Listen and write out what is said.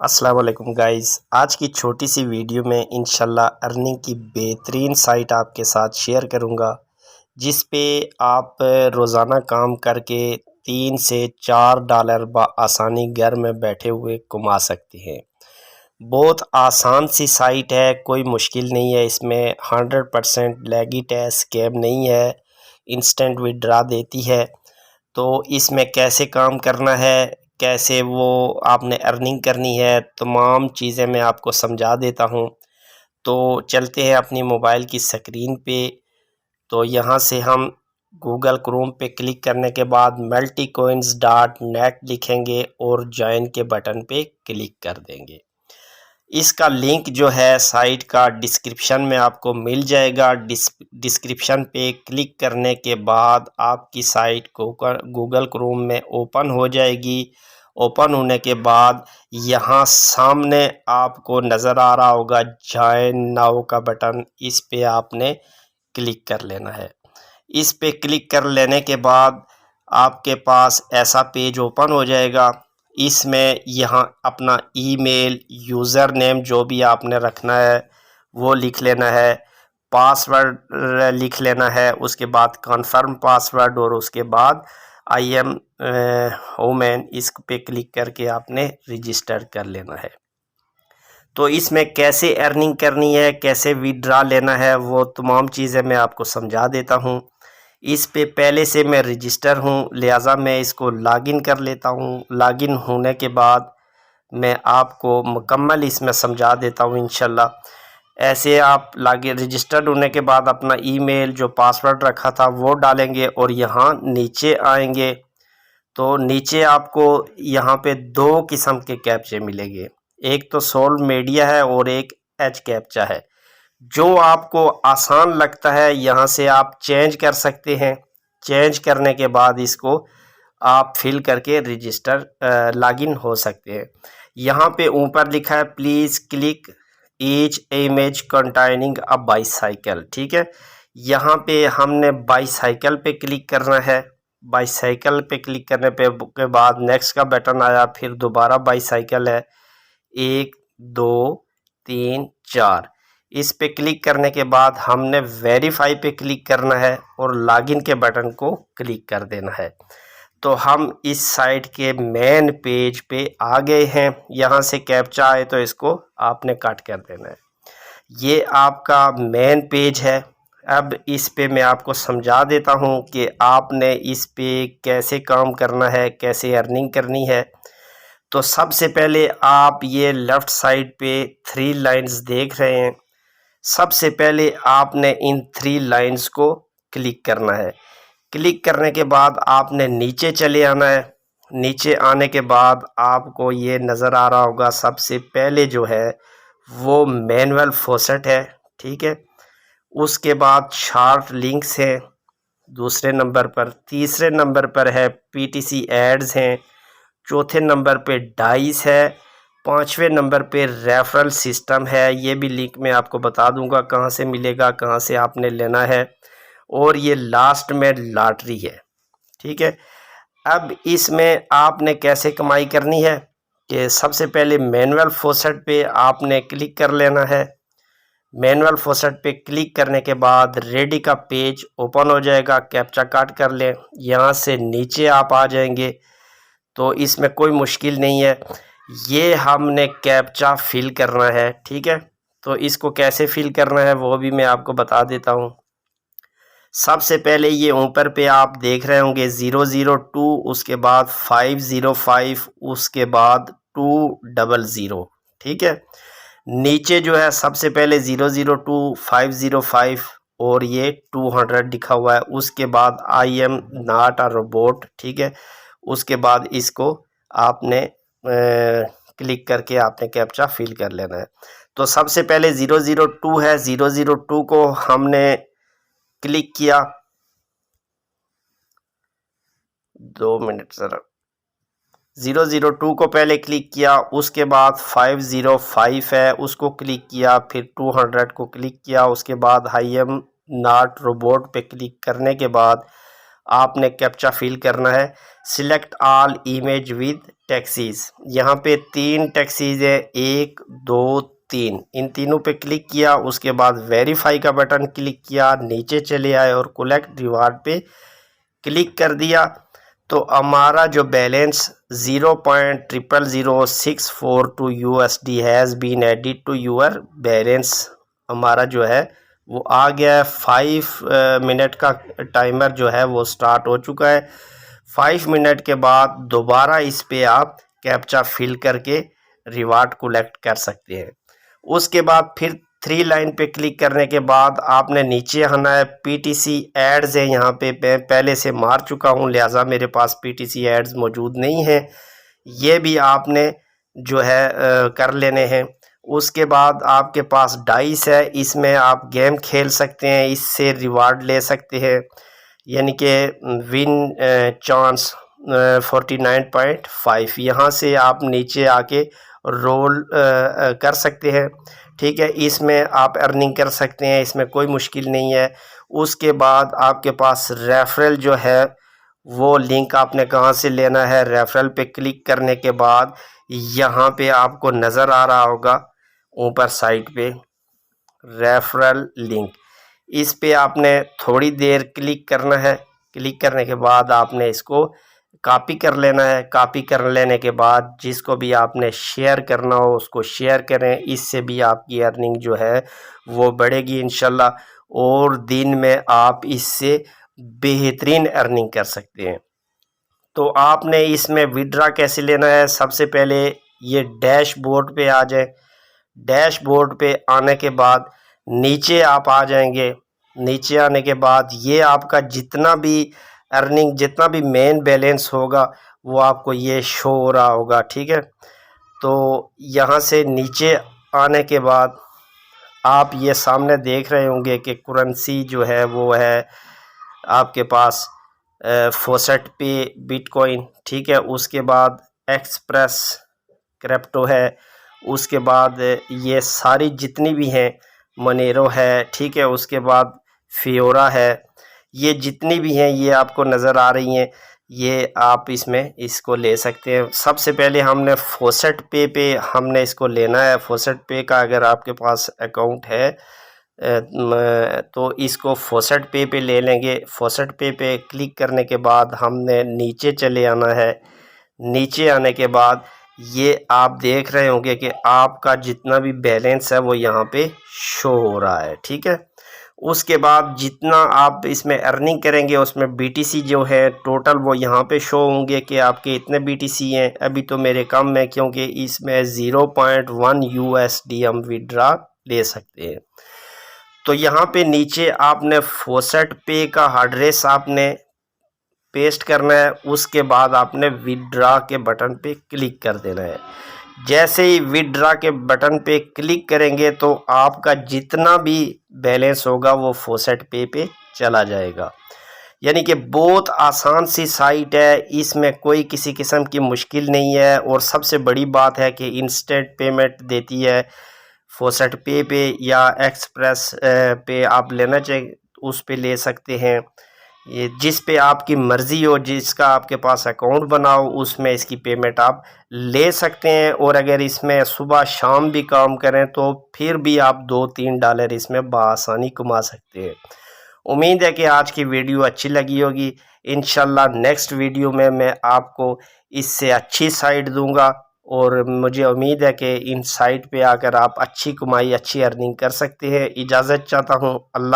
अस्सलाम वालेकुम गाइस। आज की छोटी सी वीडियो में इंशाल्लाह अर्निंग की बेहतरीन साइट आपके साथ शेयर करूंगा, जिस पे आप रोज़ाना काम करके 3 से 4 डॉलर आसानी घर में बैठे हुए कमा सकते हैं। बहुत आसान सी साइट है, कोई मुश्किल नहीं है। इसमें 100% लेगिट है, स्कैम नहीं है, इंस्टेंट विड्रा देती है। तो इसमें कैसे काम करना है, कैसे वो आपने अर्निंग करनी है, तमाम चीज़ें मैं आपको समझा देता हूँ। तो चलते हैं अपनी मोबाइल की स्क्रीन पे। तो यहाँ से हम गूगल क्रोम पे क्लिक करने के बाद multicoins.net लिखेंगे और ज्वाइन के बटन पे क्लिक कर देंगे। इसका लिंक जो है साइट का डिस्क्रिप्शन में आपको मिल जाएगा। डिस्क्रिप्शन पे क्लिक करने के बाद आपकी साइट को गूगल क्रोम में ओपन हो जाएगी। ओपन होने के बाद यहाँ सामने आपको नज़र आ रहा होगा जॉइन नाउ का बटन, इस पे आपने क्लिक कर लेना है। इस पे क्लिक कर लेने के बाद आपके पास ऐसा पेज ओपन हो जाएगा। इसमें यहाँ अपना ईमेल, यूज़र नेम जो भी आपने रखना है वो लिख लेना है, पासवर्ड लिख लेना है, उसके बाद कन्फर्म पासवर्ड और उसके बाद आई एम वुमेन इस पे क्लिक करके आपने रजिस्टर कर लेना है। तो इसमें कैसे अर्निंग करनी है, कैसे विड्रा लेना है, वो तमाम चीज़ें मैं आपको समझा देता हूँ। इस पे पहले से मैं रजिस्टर हूँ, लिहाजा मैं इसको लॉगिन कर लेता हूँ। लॉगिन होने के बाद मैं आपको मुकम्मल इसमें समझा देता हूँ इंशाल्लाह। ऐसे आप लॉगिन रजिस्टर्ड होने के बाद अपना ईमेल जो पासवर्ड रखा था वो डालेंगे और यहाँ नीचे आएंगे। तो नीचे आपको यहाँ पे 2 किस्म के कैप्चे मिलेंगे, एक तो सोल्व मीडिया है और एक एच कैप्चा है। जो आपको आसान लगता है यहाँ से आप चेंज कर सकते हैं। चेंज करने के बाद इसको आप फिल करके रजिस्टर लॉगिन हो सकते हैं। यहाँ पे ऊपर लिखा है please click each image containing a bicycle, ठीक है। यहाँ पे हमने बाईसाइकिल पे क्लिक करना है। बाईसाइकिल पे क्लिक करने पे के बाद नेक्स्ट का बटन आया, फिर दोबारा बाईसाइकिल है, 1 2 3 4। इस पे क्लिक करने के बाद हमने वेरीफाई पे क्लिक करना है और लॉगिन के बटन को क्लिक कर देना है। तो हम इस साइट के मेन पेज पे आ गए हैं। यहाँ से कैप्चा आए तो इसको आपने कट कर देना है। ये आपका मेन पेज है। अब इस पे मैं आपको समझा देता हूँ कि आपने इस पे कैसे काम करना है, कैसे अर्निंग करनी है। तो सबसे पहले आप ये लेफ़्ट साइड पे 3 लाइंस देख रहे हैं। सबसे पहले आपने इन 3 लाइंस को क्लिक करना है। क्लिक करने के बाद आपने नीचे चले आना है। नीचे आने के बाद आपको ये नज़र आ रहा होगा सबसे पहले जो है वो मैनुअल फॉसेट है, ठीक है। उसके बाद शार्ट लिंक्स हैं दूसरे नंबर पर, तीसरे नंबर पर है पीटीसी एड्स हैं, चौथे नंबर पे डाइस है, पाँचवें नंबर पे रेफरल सिस्टम है। ये भी लिंक मैं आपको बता दूंगा कहाँ से मिलेगा, कहाँ से आपने लेना है। और ये लास्ट में लॉटरी है, ठीक है। अब इसमें आपने कैसे कमाई करनी है कि सबसे पहले मैनुअल फॉसेट पे आपने क्लिक कर लेना है। मैनुअल फॉसेट पे क्लिक करने के बाद रेडी का पेज ओपन हो जाएगा। कैप्चा काट कर लें, यहाँ से नीचे आप आ जाएंगे। तो इसमें कोई मुश्किल नहीं है, ये हमने कैप्चा फिल करना है, ठीक है। तो इसको कैसे फिल करना है वो भी मैं आपको बता देता हूँ। सबसे पहले ये ऊपर पे आप देख रहे होंगे 002, उसके बाद 505, उसके बाद 200, ठीक है। नीचे जो है सबसे पहले 002, 505 और ये 200 लिखा हुआ है। उसके बाद I am not a robot, ठीक है। उसके बाद इसको आपने क्लिक करके आपने कैप्चा फिल कर लेना है। तो सबसे पहले 002 है, 002 को हमने क्लिक किया। 2 मिनट ज़रा। 002 को पहले क्लिक किया, उसके बाद 505 है उसको क्लिक किया, फिर 200 को क्लिक किया, उसके बाद आई एम नॉट रोबोट पे क्लिक करने के बाद आपने कैप्चा फिल करना है। Select all image with taxis, यहाँ पे 3 टैक्सीज है, 1 2 3, इन तीनों पे क्लिक किया। उसके बाद वेरीफाई का बटन क्लिक किया, नीचे चले आए और कलेक्ट रिवार्ड पे क्लिक कर दिया। तो हमारा जो balance 0.0000642 USD has been added to your balance, हमारा जो है वो आ गया है। 5 मिनट का टाइमर जो है वो स्टार्ट हो चुका है। 5 मिनट के बाद दोबारा इस पे आप कैप्चा फिल करके रिवार्ड कलेक्ट कर सकते हैं। उसके बाद फिर 3 लाइन पे क्लिक करने के बाद आपने नीचे आना है। PTC एड्स है, यहाँ पे मैं पहले से मार चुका हूँ, लिहाजा मेरे पास PTC एड्स मौजूद नहीं है। ये भी आपने जो है कर लेने हैं। उसके बाद आपके पास डाइस है, इसमें आप गेम खेल सकते हैं, इससे रिवार्ड ले सकते हैं, यानी कि विन चांस 49.5। यहाँ से आप नीचे आके रोल कर सकते हैं, ठीक है। इसमें आप अर्निंग कर सकते हैं, इसमें कोई मुश्किल नहीं है। उसके बाद आपके पास रेफरल जो है वो लिंक आपने कहाँ से लेना है। रेफरल पे क्लिक करने के बाद यहाँ पे आपको नज़र आ रहा होगा ऊपर साइड पे रेफरल लिंक, इस पे आपने थोड़ी देर क्लिक करना है। क्लिक करने के बाद आपने इसको कॉपी कर लेना है। कॉपी कर लेने के बाद जिसको भी आपने शेयर करना हो उसको शेयर करें, इससे भी आपकी अर्निंग जो है वो बढ़ेगी इंशाल्लाह, और दिन में आप इससे बेहतरीन अर्निंग कर सकते हैं। तो आपने इसमें विड्रा कैसे लेना है, सबसे पहले ये डैशबोर्ड पे आ जाए। डैशबोर्ड पे आने के बाद नीचे आप आ जाएंगे। नीचे आने के बाद ये आपका जितना भी अर्निंग, जितना भी मेन बैलेंस होगा वो आपको ये शो हो रहा होगा, ठीक है। तो यहाँ से नीचे आने के बाद आप ये सामने देख रहे होंगे कि करेंसी जो है वो है आपके पास फोसेट पे बिटकॉइन, ठीक है। उसके बाद एक्सप्रेस क्रिप्टो है। उसके बाद ये सारी जितनी भी हैं, मोनेरो है, ठीक है। उसके बाद फियोरा है, ये जितनी भी हैं ये आपको नज़र आ रही हैं, ये आप इसमें इसको ले सकते हैं। सबसे पहले हमने फोसेट पे हमने इसको लेना है। फोसेट पे का अगर आपके पास अकाउंट है तो इसको फोसेट पे ले लेंगे। फोसेट पे क्लिक करने के बाद हमने नीचे चले आना है। नीचे आने के बाद ये आप देख रहे होंगे कि आपका जितना भी बैलेंस है वो यहाँ पे शो हो रहा है, ठीक है। उसके बाद जितना आप इसमें अर्निंग करेंगे उसमें BTC जो है टोटल वो यहाँ पे शो होंगे कि आपके इतने BTC हैं। अभी तो मेरे कम है क्योंकि इसमें 0.1 USD हम विड्रा ले सकते हैं। तो यहाँ पे नीचे आपने फोसेट पे का एड्रेस आपने पेस्ट करना है। उसके बाद आपने विड्रा के बटन पे क्लिक कर देना है। जैसे ही विड्रा के बटन पे क्लिक करेंगे तो आपका जितना भी बैलेंस होगा वो फोसेट पे चला जाएगा। यानी कि बहुत आसान सी साइट है, इसमें कोई किसी किस्म की मुश्किल नहीं है। और सबसे बड़ी बात है कि इंस्टेंट पेमेंट देती है फोसेट पे या एक्सप्रेस पे आप लेना चाहिए उस पे ले सकते हैं। ये जिस पे आपकी मर्ज़ी हो, जिसका आपके पास अकाउंट बनाओ उसमें इसकी पेमेंट आप ले सकते हैं। और अगर इसमें सुबह शाम भी काम करें तो फिर भी आप $2-3 इसमें बआसानी कमा सकते हैं। उम्मीद है कि आज की वीडियो अच्छी लगी होगी। इंशाल्लाह नेक्स्ट वीडियो में मैं आपको इससे अच्छी साइट दूंगा, और मुझे उम्मीद है कि इन साइट पे आकर आप अच्छी कमाई, अच्छी अर्निंग कर सकते हैं। इजाज़त चाहता हूँ। अल्लाह।